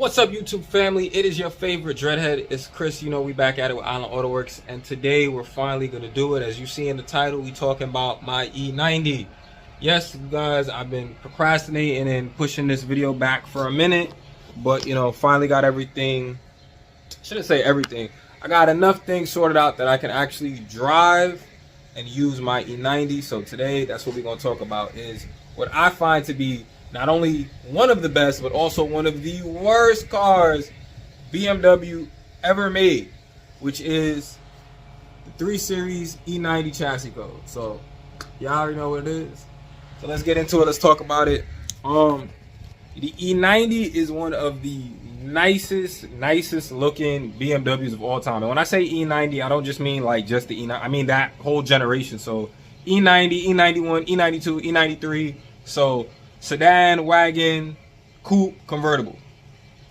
What's up, YouTube family? It is your favorite dreadhead. It's Chris. You know, we back at it with Island Auto Works, and today we're finally gonna do it. As you see in the title, we talking about my E90. Yes, guys, I've been procrastinating and pushing this video back for a minute, but you know, finally got everything. Shouldn't say everything. I got enough things sorted out that I can actually drive and use my E90. So today, that's what we're gonna talk about, is what I find to be not only one of the best, but also one of the worst cars BMW ever made, which is the 3 Series E90 chassis code. So y'all already know what it is. So let's get into it. Let's talk about it. The E90 is one of the nicest looking BMWs of all time. And when I say E90, I don't just mean like just the E90. I mean that whole generation. So E90, E91, E92, E93. So sedan, wagon, coupe, convertible.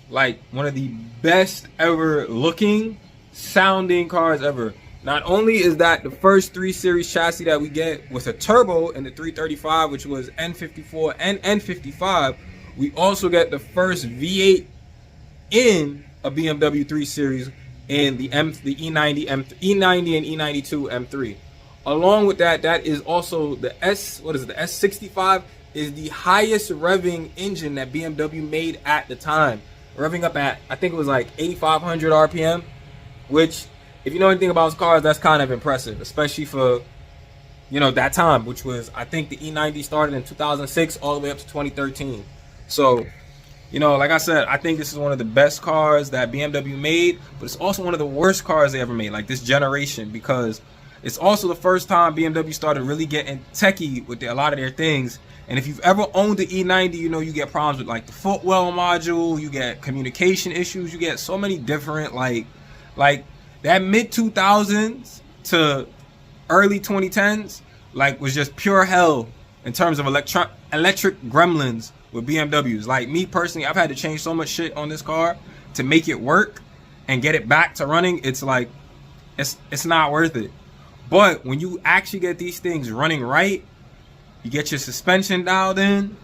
Like one of the best ever looking, sounding cars ever. Not only is that the first 3 Series chassis that we get with a turbo in the 335, which was N54 and N55, we also get the first V8 in a BMW 3 Series in the E90 and E92 M3. Along with that, that is also the the S65 is the highest revving engine that BMW made at the time. Revving up at, I think it was like 8,500 RPM, which, if you know anything about cars, that's kind of impressive, especially for, you know, that time, which was, I think the E90 started in 2006 all the way up to 2013. So, you know, like I said, I think this is one of the best cars that BMW made, but it's also one of the worst cars they ever made, like this generation, because it's also the first time BMW started really getting techie with a lot of their things. And if you've ever owned the E90, you know you get problems with like the footwell module, you get communication issues, you get so many different like that mid 2000s to early 2010s like was just pure hell in terms of electric gremlins with BMWs. Like me personally, I've had to change so much shit on this car to make it work and get it back to running. It's like it's not worth it. But when you actually get these things running right, you get your suspension dialed in,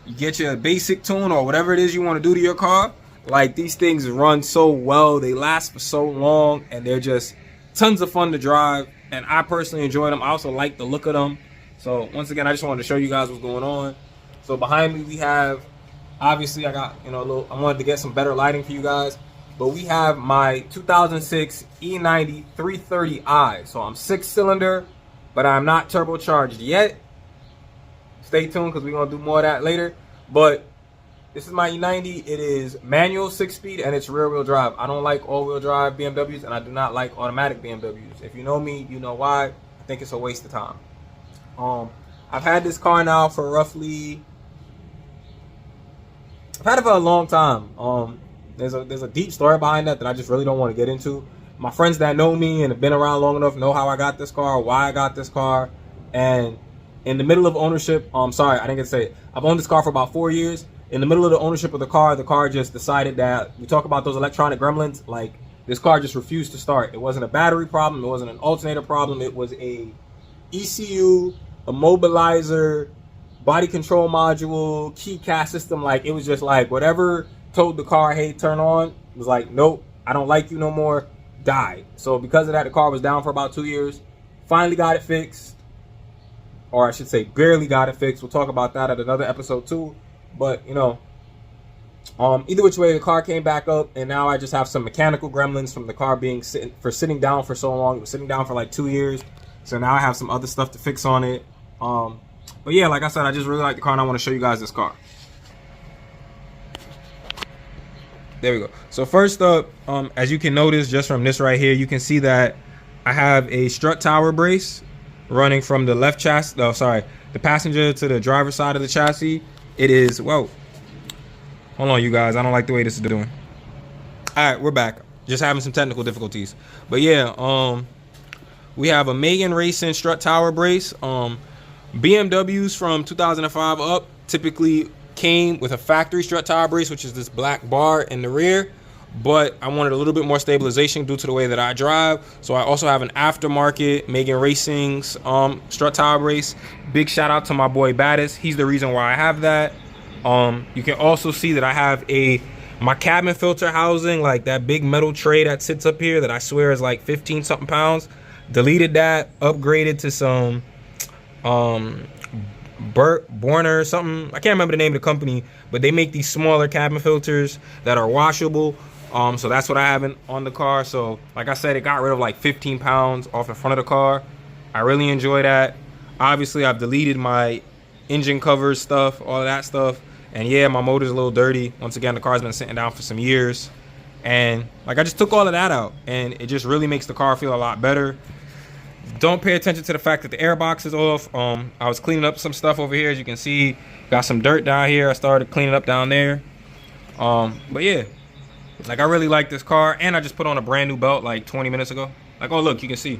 you get your basic tune or whatever it is you want to do to your car, like these things run so well, they last for so long, and they're just tons of fun to drive. And I personally enjoy them. I also like the look of them. So once again, I just wanted to show you guys what's going on. So behind me we have, obviously I got, you know, I wanted to get some better lighting for you guys, but we have my 2006 E90 330i. So I'm 6-cylinder, but I'm not turbocharged yet. Stay tuned because we're going to do more of that later. But this is my E90. It is manual 6-speed and it's rear-wheel drive. I don't like all-wheel drive BMWs, and I do not like automatic BMWs. If you know me, you know why. I think it's a waste of time. I've had this car now for roughly... I've had it for a long time. There's a deep story behind that I just really don't want to get into. My friends that know me and have been around long enough know how I got this car, why I got this car, and in the middle of ownership, sorry, I didn't get to say it. I've owned this car for about 4 years. In the middle of the ownership of the car just decided that, we talk about those electronic gremlins, like this car just refused to start. It wasn't a battery problem, it wasn't an alternator problem, it was a ECU, a mobilizer, body control module, key cast system. Like it was just like whatever told the car, hey, turn on, it was like, nope, I don't like you no more, died. So because of that, the car was down for about 2 years. Finally got it fixed. Or I should say barely got it fixed. We'll talk about that at another episode too. But you know, either which way, the car came back up, and now I just have some mechanical gremlins from the car being sitting down for so long. It was sitting down for like 2 years, so now I have some other stuff to fix on it. But yeah, like I said, I just really like the car, and I want to show you guys this car. There we go. So first up, as you can notice just from this right here, you can see that I have a strut tower brace running from the left chassis, the passenger to the driver's side of the chassis. It is, whoa, hold on you guys, I don't like the way this is doing. All right, we're back. Just having some technical difficulties. But yeah, we have a Megan Racing strut tower brace. BMWs from 2005 up typically came with a factory strut tower brace, which is this black bar in the rear. But I wanted a little bit more stabilization due to the way that I drive. So I also have an aftermarket Megan Racing's strut tower brace. Big shout out to my boy Battis. He's the reason why I have that. You can also see that I have a My cabin filter housing, like that big metal tray that sits up here that I swear is like 15 something pounds, deleted that, upgraded to some Borner or something. I can't remember the name of the company, but they make these smaller cabin filters that are washable. So that's what I have on the car. So like I said, it got rid of like 15 pounds off the front of the car. I really enjoy that. Obviously, I've deleted my engine covers stuff, all of that stuff. And yeah, my motor's a little dirty. Once again, the car's been sitting down for some years. And like I just took all of that out, and it just really makes the car feel a lot better. Don't pay attention to the fact that the air box is off. I was cleaning up some stuff over here, as you can see. Got some dirt down here. I started cleaning up down there. But yeah, like I really like this car, and I just put on a brand new belt like 20 minutes ago. Like, oh look, you can see,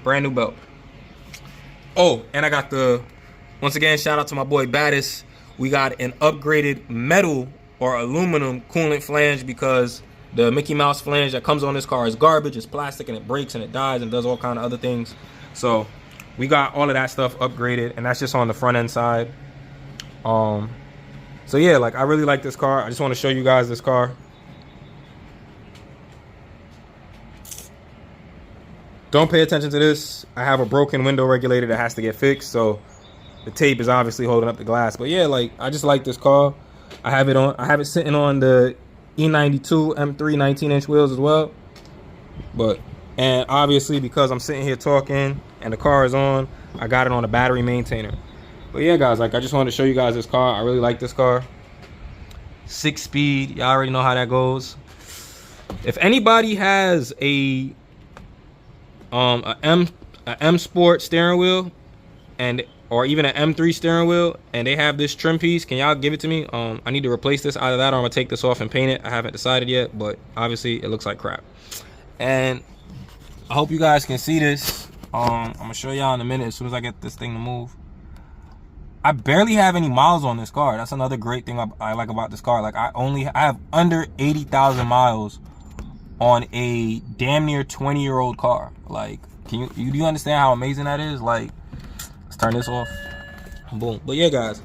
brand new belt. Oh, and I got the, once again, shout out to my boy Battis. We got an upgraded metal or aluminum coolant flange, because the Mickey Mouse flange that comes on this car is garbage. It's plastic and it breaks and it dies and does all kind of other things. So we got all of that stuff upgraded, and that's just on the front end side. So yeah, like I really like this car. I just want to show you guys this car. Don't pay attention to this. I have a broken window regulator that has to get fixed, so the tape is obviously holding up the glass. But yeah, like I just like this car. I have it sitting on the E92 M3 19-inch wheels as well. And obviously, because I'm sitting here talking and the car is on, I got it on a battery maintainer. But yeah, guys, like I just wanted to show you guys this car. I really like this car. 6-speed, y'all already know how that goes. If anybody has a M Sport steering wheel, or even an M3 steering wheel, and they have this trim piece, can y'all give it to me? I need to replace this. Either that or I'm gonna take this off and paint it. I haven't decided yet, but obviously it looks like crap. And I hope you guys can see this. I'm gonna show y'all in a minute as soon as I get this thing to move. I barely have any miles on this car. That's another great thing I like about this car. Like I have under 80,000 miles on a damn near 20-year-old car. Like, do you understand how amazing that is? Like, let's turn this off. Boom. But yeah, guys.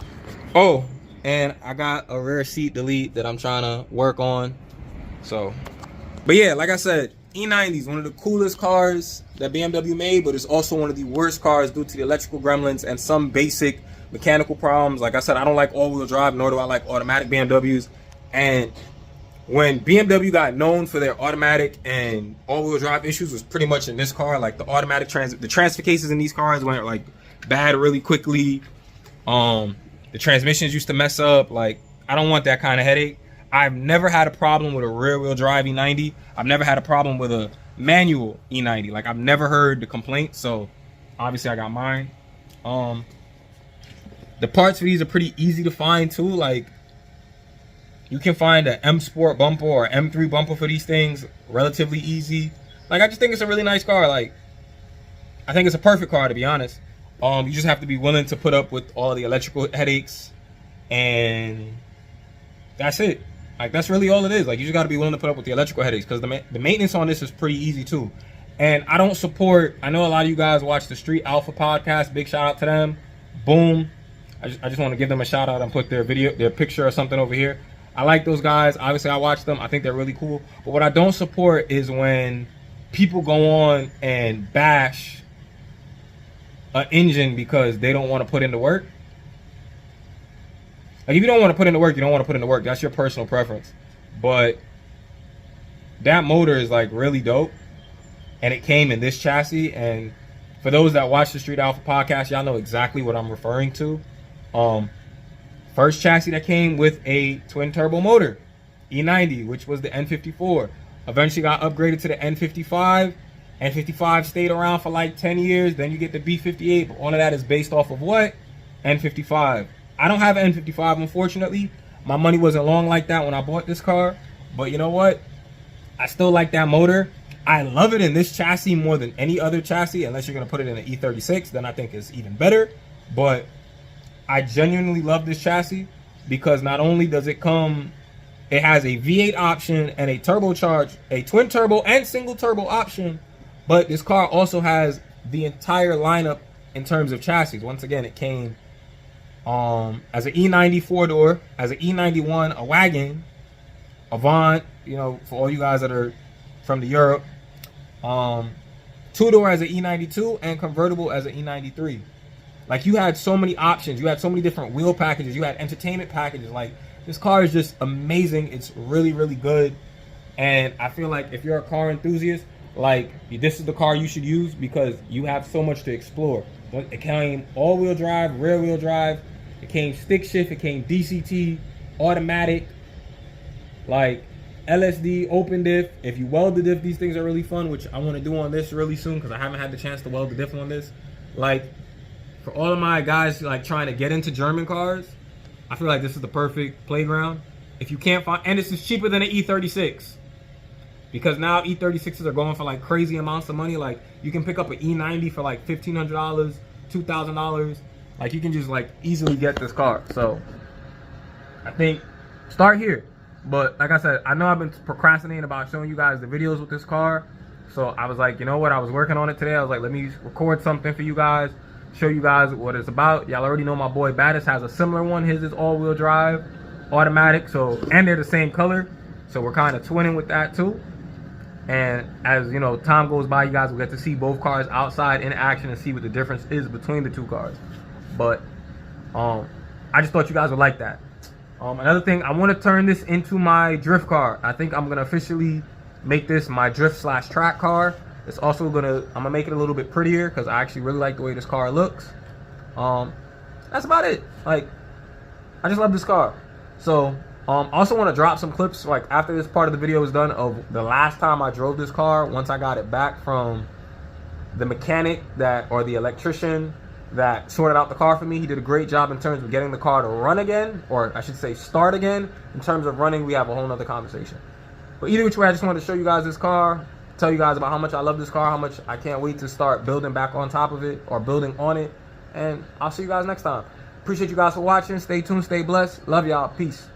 Oh, and I got a rear seat delete that I'm trying to work on. So, but yeah, like I said, E90 is one of the coolest cars that BMW made, but it's also one of the worst cars due to the electrical gremlins and some basic mechanical problems. Like I said, I don't like all-wheel drive, nor do I like automatic BMWs. And when BMW got known for their automatic and all-wheel drive issues, was pretty much in this car. Like the automatic the transfer cases in these cars went like bad really quickly. The transmissions used to mess up. Like, I don't want that kind of headache. I've never had a problem with a rear-wheel drive E90. I've never had a problem with a manual E90. Like, I've never heard the complaint. So obviously I got mine. The parts for these are pretty easy to find too. Like, you can find an M Sport bumper or M3 bumper for these things relatively easy. Like, I just think it's a really nice car. Like, I think it's a perfect car, to be honest. You just have to be willing to put up with all the electrical headaches, and that's it. Like, that's really all it is. Like, you just got to be willing to put up with the electrical headaches, because the maintenance on this is pretty easy too. And I don't support, I know a lot of you guys watch the Street Alpha podcast. Big shout out to them. Boom. I just want to give them a shout out and put their picture or something over here. I like those guys. Obviously, I watch them. I think they're really cool. But what I don't support is when people go on and bash an engine because they don't want to put in the work. Like, if you don't want to put in the work, you don't want to put in the work. That's your personal preference. But that motor is like really dope, and it came in this chassis. And for those that watch the Street Alpha podcast, y'all know exactly what I'm referring to. First chassis that came with a twin turbo motor, E90, which was the N54. Eventually got upgraded to the N55. N55 stayed around for like 10 years. Then you get the B58, but all of that is based off of what? N55. I don't have an N55, unfortunately. My money wasn't long like that when I bought this car. But you know what? I still like that motor. I love it in this chassis more than any other chassis, unless you're going to put it in an E36. Then I think it's even better. But I genuinely love this chassis because not only does it come, it has a V8 option and a turbocharged, a twin turbo and single turbo option, but this car also has the entire lineup in terms of chassis. Once again, it came as an E90 4-door, as an E91 a wagon, Avant, you know, for all you guys that are from the Europe. Two-door as an E92 and convertible as an E93. Like, you had so many options. You had so many different wheel packages. You had entertainment packages. Like, this car is just amazing. It's really, really good. And I feel like if you're a car enthusiast, like, this is the car you should use because you have so much to explore. It came all-wheel drive, rear-wheel drive. It came stick shift. It came DCT, automatic, like LSD, open diff. If you weld the diff, these things are really fun, which I want to do on this really soon because I haven't had the chance to weld the diff on this. Like, for all of my guys like trying to get into German cars, I feel like this is the perfect playground. If you can't find, and this is cheaper than an E36. Because now E36s are going for like crazy amounts of money. Like, you can pick up an E90 for like $1,500, $2,000. Like, you can just like easily get this car. So I think start here. But like I said, I know I've been procrastinating about showing you guys the videos with this car. So I was like, you know what? I was working on it today. I was like, let me record something for you guys, show you guys what it's about. Y'all already know my boy Battis has a similar one. His is all-wheel drive, automatic. So, and they're the same color. So we're kind of twinning with that too. And as you know, time goes by, you guys will get to see both cars outside in action and see what the difference is between the two cars. But I just thought you guys would like that. Another thing, I want to turn this into my drift car. I think I'm going to officially make this my drift / track car. It's also I'm going to make it a little bit prettier because I actually really like the way this car looks. That's about it. Like, I just love this car. So I also want to drop some clips like after this part of the video is done of the last time I drove this car once I got it back from the mechanic or the electrician that sorted out the car for me. He did a great job in terms of getting the car to run again, or I should say start again. In terms of running, we have a whole nother conversation. But either which way, I just wanted to show you guys this car, tell you guys about how much I love this car, how much I can't wait to start building back on top of it or building on it. And I'll see you guys next time. Appreciate you guys for watching. Stay tuned, stay blessed. Love y'all. Peace.